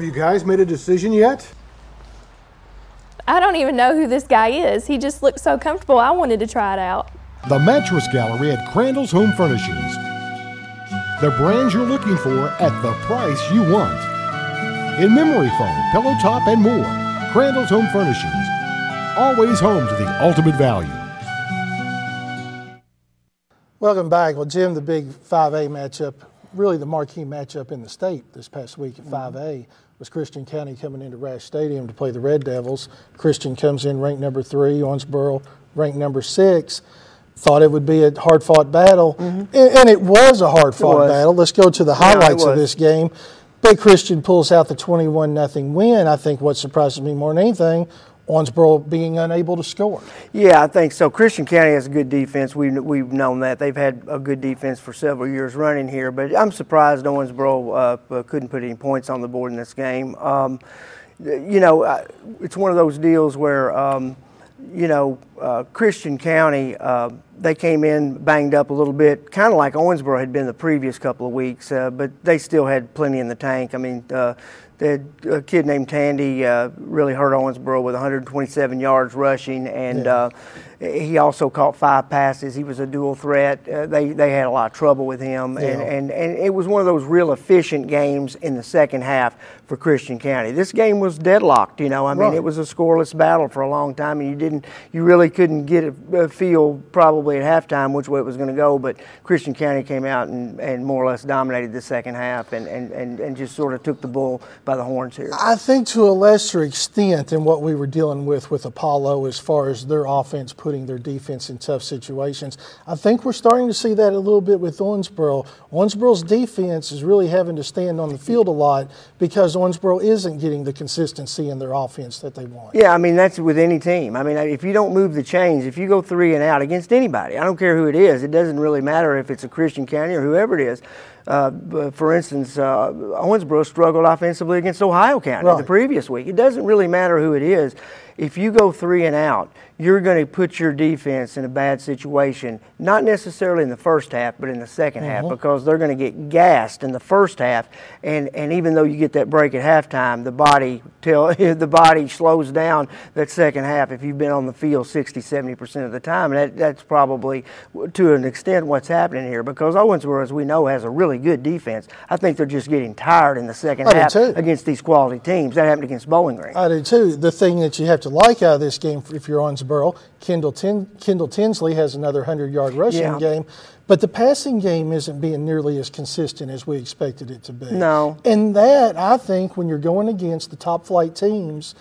Have you guys made a decision yet? I don't even know who this guy is. He just looked so comfortable, I wanted to try it out. The Mattress Gallery at Crandall's Home Furnishings. The brands you're looking for at the price you want. In memory foam, pillow top, and more, Crandall's Home Furnishings. Always home to the ultimate value. Welcome back. Well, Jim, the big 5A matchup, really the marquee matchup in the state this past week at 5A was Christian County coming into Rash Stadium to play the Red Devils. Christian comes in ranked number 3, Owensboro ranked number 6. Thought it would be a hard-fought battle, and it was a hard-fought battle. Let's go to the highlights of this game. Big Christian pulls out the 21-0 win. I think what surprises me more than anything, Owensboro being unable to score. Yeah, I think so. Christian County has a good defense. We've known that. They've had a good defense for several years running here, but I'm surprised Owensboro couldn't put any points on the board in this game. It's one of those deals where, Christian County, they came in banged up a little bit, kind of like Owensboro had been the previous couple of weeks, but they still had plenty in the tank. I mean, they had a kid named Tandy really hurt Owensboro with 127 yards rushing, and he also caught 5 passes. He was a dual threat. They had a lot of trouble with him, and it was one of those real efficient games in the second half for Christian County. This game was deadlocked. I mean, it was a scoreless battle for a long time, and you really couldn't get a feel probably at halftime which way it was going to go. But Christian County came out and more or less dominated the second half, and just sort of took the bull by the horns here. I think to a lesser extent than what we were dealing with Apollo as far as their offense putting their defense in tough situations. I think we're starting to see that a little bit with Owensboro. Owensboro's defense is really having to stand on the field a lot because Owensboro isn't getting the consistency in their offense that they want. Yeah, I mean, that's with any team. I mean, if you don't move the chains, if you go 3 and out against anybody, I don't care who it is, it doesn't really matter if it's a Christian County or whoever it is. For instance, Owensboro struggled offensively against Ohio County the previous week. It doesn't really matter who it is. If you go 3 and out, you're going to put your defense in a bad situation, not necessarily in the first half, but in the second half, because they're going to get gassed in the first half. And even though you get that break at halftime, the body slows down that second half if you've been on the field 60-70% of the time. And that's probably, to an extent, what's happening here, because Owensboro, as we know, has a really good defense. I think they're just getting tired in the second half against these quality teams. That happened against Bowling Green. I do too. The thing that you have to like out of this game, if you're Owensboro, Kendall Tinsley has another 100-yard rushing game, but the passing game isn't being nearly as consistent as we expected it to be. No. And that, I think, when you're going against the top-flight teams,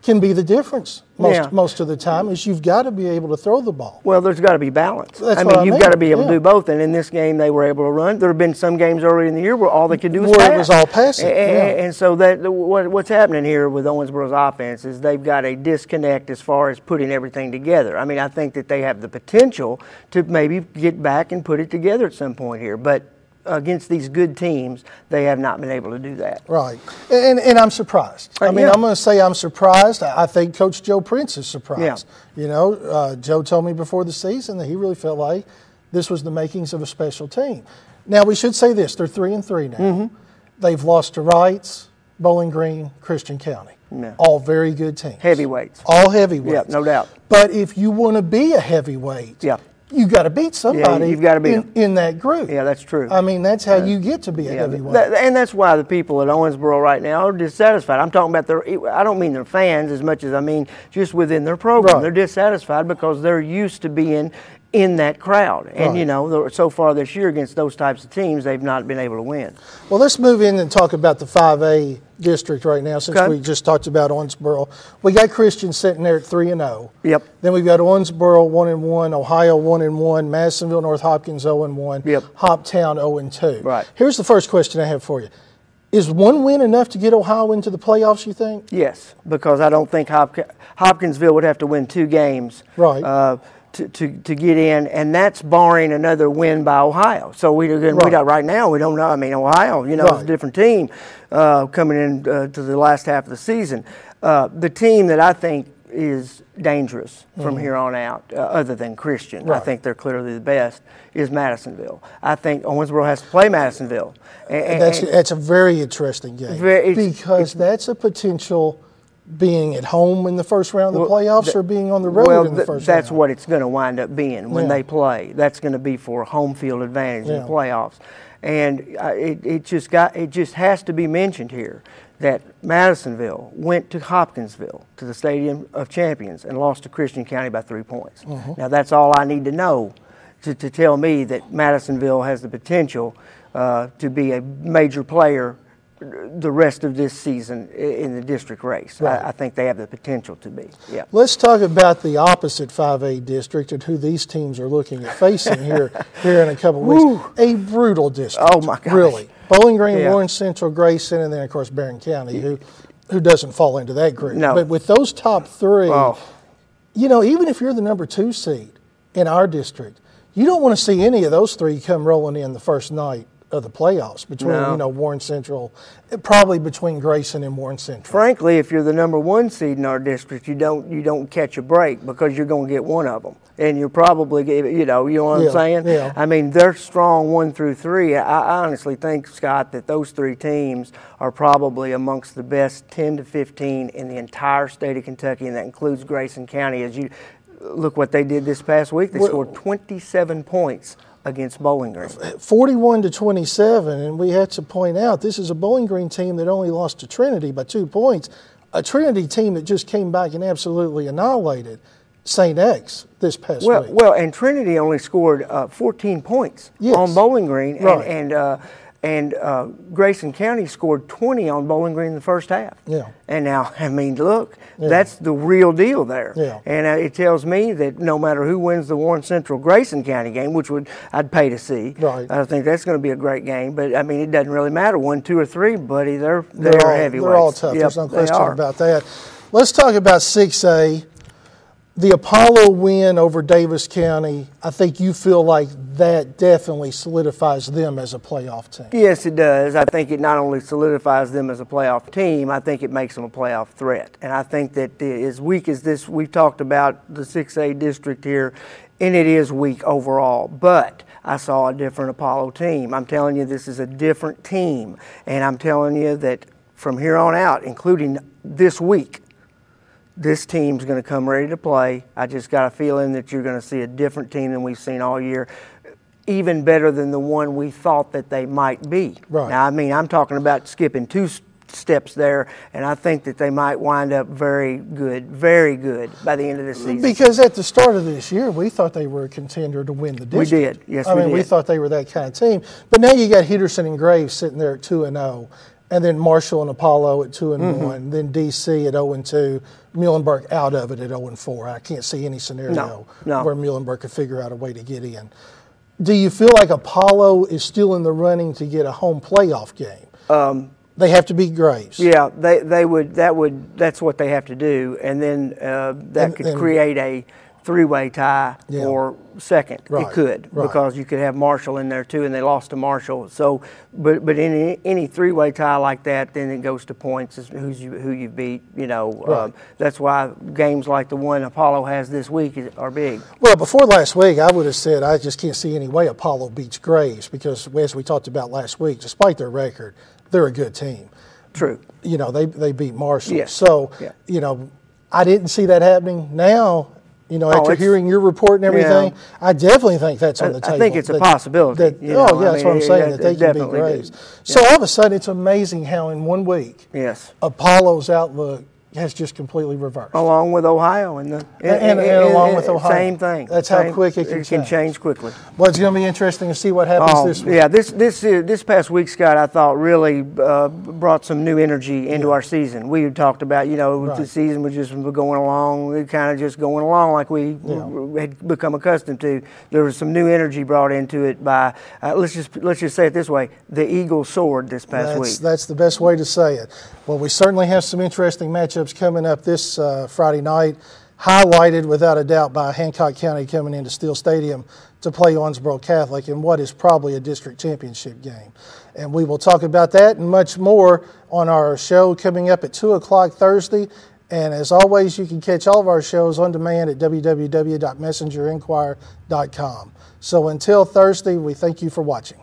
can be the difference most of the time, is you've got to be able to throw the ball. Well, there's got to be balance. You've got to be able to do both. And in this game, they were able to run. There have been some games early in the year where all they could do was pass. It was all passing. And so what's happening here with Owensboro's offense is they've got a disconnect as far as putting everything together. I mean, I think that they have the potential to maybe get back and put it together at some point here, but against these good teams, they have not been able to do that. Right. And I'm surprised. I'm going to say I'm surprised. I think Coach Joe Prince is surprised. Yeah. Joe told me before the season that he really felt like this was the makings of a special team. Now, we should say this. They're 3-3 now. They've lost to Wrights, Bowling Green, Christian County. Yeah. All very good teams. Heavyweights. All heavyweights. Yeah, no doubt. But if you want to be a heavyweight, you got to beat somebody you've got to be in that group. Yeah, that's true. I mean, that's how you get to be a heavyweight. And that's why the people at Owensboro right now are dissatisfied. I'm talking about I don't mean their fans as much as I mean just within their program. Right. They're dissatisfied because they're used to being in that crowd. And, so far this year against those types of teams, they've not been able to win. Well, let's move in and talk about the 5A district right now, since we just talked about Owensboro. We got Christian sitting there at 3-0. Yep. Then we've got Owensboro 1-1, Ohio 1-1, Madisonville, North Hopkins 0-1, Hoptown 0-2. Right. Here's the first question I have for you. Is one win enough to get Ohio into the playoffs, you think? Yes, because I don't think Hopkinsville would have to win 2 games. Right. To get in, and that's barring another win by Ohio. So right now we don't know. I mean, Ohio, is a different team coming in to the last half of the season. The team that I think is dangerous from here on out, other than Christian. Right. I think they're clearly the best, is Madisonville. I think Owensboro has to play Madisonville. That's a very interesting game because that's a potential being at home in the first round of the playoffs or being on the road in the first round. That's what it's going to wind up being when they play. That's going to be for home field advantage in the playoffs. And it just has to be mentioned here that Madisonville went to Hopkinsville, to the Stadium of Champions, and lost to Christian County by 3 points. Now, that's all I need to know to tell me that Madisonville has the potential to be a major player the rest of this season in the district race. Right. I think they have the potential to be. Yeah. Let's talk about the opposite 5A district and who these teams are looking at facing here in a couple of weeks. A brutal district. Oh, my gosh. Really. Bowling Green, Warren Central, Grayson, and then, of course, Barron County, who doesn't fall into that group. No. But with those top three, you know, even if you're the number 2 seed in our district, you don't want to see any of those three come rolling in the first night of the playoffs between, you know, Warren Central, probably between Grayson and Warren Central. Frankly, if you're the number 1 seed in our district, you don't catch a break because you're going to get one of them, and you're probably, you know what I'm saying? Yeah. I mean, they're strong 1 through 3. I honestly think, Scott, that those 3 teams are probably amongst the best 10 to 15 in the entire state of Kentucky, and that includes Grayson County. As you look what they did this past week, they scored 27 points against Bowling Green. 41-27, and we had to point out this is a Bowling Green team that only lost to Trinity by 2 points, a Trinity team that just came back and absolutely annihilated St. X this past week. Well, and Trinity only scored 14 points on Bowling Green, and Grayson County scored 20 on Bowling Green in the first half. Yeah. And now, I mean, look, that's the real deal there. Yeah. And it tells me that no matter who wins the Warren Central Grayson County game, which I'd pay to see. Right. I think that's going to be a great game. But I mean, it doesn't really matter 1, 2, or 3, buddy. They're heavyweights. They're all tough. Yep, There's no question are. about that. Let's talk about 6A. The Apollo win over Daviess County, I think you feel like that definitely solidifies them as a playoff team. Yes, it does. I think it not only solidifies them as a playoff team, I think it makes them a playoff threat. And I think that as weak as this, we've talked about the 6A district here, and it is weak overall. But I saw a different Apollo team. I'm telling you, this is a different team. And I'm telling you that from here on out, including this week, this team's going to come ready to play. I just got a feeling that you're going to see a different team than we've seen all year, even better than the one we thought that they might be. Right. Now, I mean, I'm talking about skipping 2 steps there, and I think that they might wind up very good by the end of this season. Because at the start of this year, we thought they were a contender to win the district. We did. Yes, we did. I mean, we thought they were that kind of team. But now you got Henderson and Graves sitting there at 2-0. And then Marshall and Apollo at 2-1, then DC at 0-2, Muhlenberg out of it at 0-4. I can't see any scenario where Muhlenberg could figure out a way to get in. Do you feel like Apollo is still in the running to get a home playoff game? They have to beat Graves. Yeah, they would. That's what they have to do, and then that could create a 3-way tie for second. Right, it could because you could have Marshall in there too, and they lost to Marshall. So, but in any 3-way tie like that, then it goes to points. Who you beat. You know, that's why games like the one Apollo has this week are big. Well, before last week, I would have said I just can't see any way Apollo beats Graves because, as we talked about last week, despite their record, they're a good team. True. You know, they beat Marshall. Yes. So, you know, I didn't see that happening. Now, you know, after hearing your report and everything, I definitely think that's on the table. I think it's a possibility. That's what I'm saying, that they can beat Graves. So all of a sudden, it's amazing how in 1 week, Apollo's outlook has just completely reversed. Along with Ohio and along with Ohio. Same thing. That's how quick it can change quickly. Well, it's going to be interesting to see what happens this week. Yeah, this past week, Scott, I thought really brought some new energy into our season. We had talked about, you know, the season was just going along, kind of just going along like we had become accustomed to. There was some new energy brought into it by, let's just say it this way, the Eagles soared this past week. That's the best way to say it. Well, we certainly have some interesting matchups coming up this Friday night, highlighted without a doubt by Hancock County coming into Steele Stadium to play Owensboro Catholic in what is probably a district championship game. And we will talk about that and much more on our show coming up at 2 o'clock Thursday. And as always, you can catch all of our shows on demand at www.messenger-inquirer.com. So until Thursday, we thank you for watching.